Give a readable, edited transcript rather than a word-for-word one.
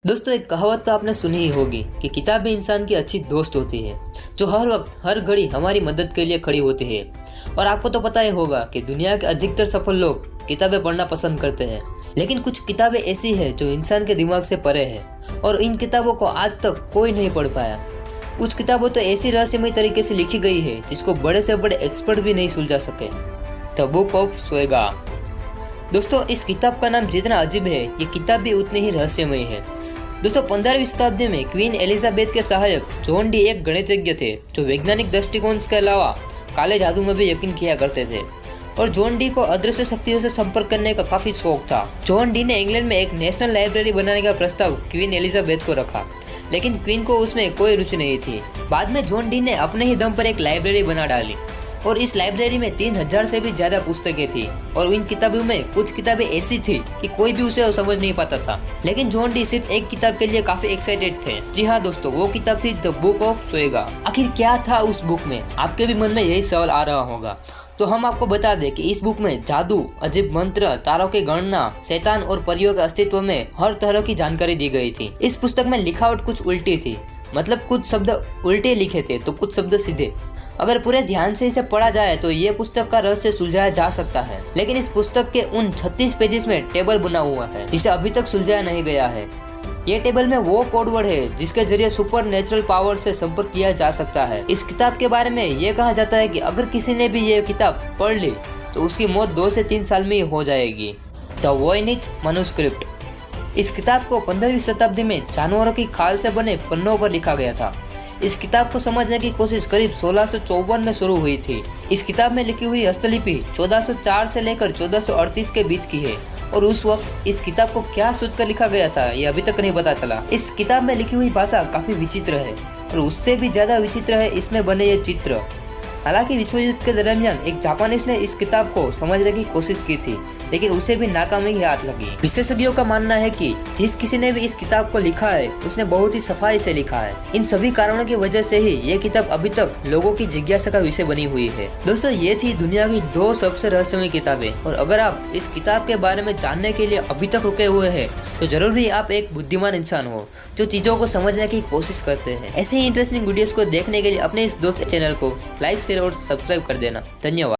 दोस्तों, एक कहावत तो आपने सुनी ही होगी कि किताबें इंसान की अच्छी दोस्त होती है जो हर वक्त हर घड़ी हमारी मदद के लिए खड़ी होती है। और आपको तो पता ही होगा कि दुनिया के अधिकतर सफल लोग किताबें पढ़ना पसंद करते हैं, लेकिन कुछ किताबें ऐसी हैं जो इंसान के दिमाग से परे है और इन किताबों को आज तक कोई नहीं पढ़ पाया। कुछ किताबें तो ऐसी रहस्यमय तरीके से लिखी गई है जिसको बड़े से बड़े एक्सपर्ट भी नहीं सुलझा सके। The book of Swega. दोस्तों, इस किताब का नाम जितना अजीब है, ये किताब भी उतनी ही रहस्यमय है। दोस्तों, 15वीं शताब्दी में क्वीन एलिजाबेथ के सहायक जॉन डी एक गणितज्ञ थे जो वैज्ञानिक दृष्टिकोण के अलावा काले जादू में भी यकीन किया करते थे। और जॉन डी को अदृश्य शक्तियों से संपर्क करने का काफी शौक था। जॉन डी ने इंग्लैंड में एक नेशनल लाइब्रेरी बनाने का प्रस्ताव क्वीन एलिजाबेथ को रखा, लेकिन क्वीन को उसमें कोई रुचि नहीं थी। बाद में जॉन डी ने अपने ही दम पर एक लाइब्रेरी बना डाली और इस लाइब्रेरी में 3000 से भी ज्यादा पुस्तकें थी। और इन किताबों में कुछ किताबें ऐसी थी कि कोई भी उसे समझ नहीं पाता था, लेकिन जॉन डी सिर्फ एक किताब के लिए काफी एक्साइटेड थे। जी हाँ दोस्तों, वो किताब थी द बुक ऑफ स्वेगा। आखिर क्या था उस बुक में? आपके भी मन में यही सवाल आ रहा होगा। तो हम आपको बता दें कि इस बुक में जादू, अजीब मंत्र, तारों की गणना, शैतान और परियों के अस्तित्व में हर तरह की जानकारी दी गई थी। इस पुस्तक में लिखावट कुछ उल्टी थी, मतलब कुछ शब्द उल्टे लिखे थे तो कुछ शब्द सीधे। अगर पूरे ध्यान से इसे पढ़ा जाए तो ये पुस्तक का रहस्य सुलझाया जा सकता है, लेकिन इस पुस्तक के उन 36 पेजेस में टेबल बना हुआ है जिसे अभी तक सुलझाया नहीं गया है। ये टेबल में वो कोडवर्ड है जिसके जरिए सुपर नेचुरल पावर से संपर्क किया जा सकता है। इस किताब के बारे में ये कहा जाता है कि अगर किसी ने भी ये किताब पढ़ ली तो उसकी मौत 2 से 3 साल में ही हो जाएगी। The Voynich manuscript. इस किताब को 15वीं शताब्दी में जानवरों की खाल से बने पन्नों पर लिखा गया था। इस किताब को समझने की कोशिश करीब 1654 में शुरू हुई थी। इस किताब में लिखी हुई हस्तलिपि 1404 से लेकर 1438 के बीच की है और उस वक्त इस किताब को क्या सोचकर लिखा गया था ये अभी तक नहीं पता चला। इस किताब में लिखी हुई भाषा काफी विचित्र है और उससे भी ज्यादा विचित्र है इसमें बने ये चित्र। हालांकि विश्व युद्ध के दरमियान एक जापानीज ने इस किताब को समझने की कोशिश की थी, लेकिन उसे भी नाकामी ही हाथ लगी। विशेषज्ञों का मानना है कि जिस किसी ने भी इस किताब को लिखा है उसने बहुत ही सफाई से लिखा है। इन सभी कारणों की वजह से ही ये किताब अभी तक लोगों की जिज्ञासा का विषय बनी हुई है। दोस्तों, ये थी दुनिया की 2 सबसे रहस्यमय किताबें, और अगर आप इस किताब के बारे में जानने के लिए अभी तक रुके हुए हैं तो जरूर ही आप एक बुद्धिमान इंसान हो जो चीजों को समझने की कोशिश करते हैं। ऐसे ही इंटरेस्टिंग वीडियोस को देखने के लिए अपने इस दोस्त चैनल को लाइक, शेयर और सब्सक्राइब कर देना। धन्यवाद।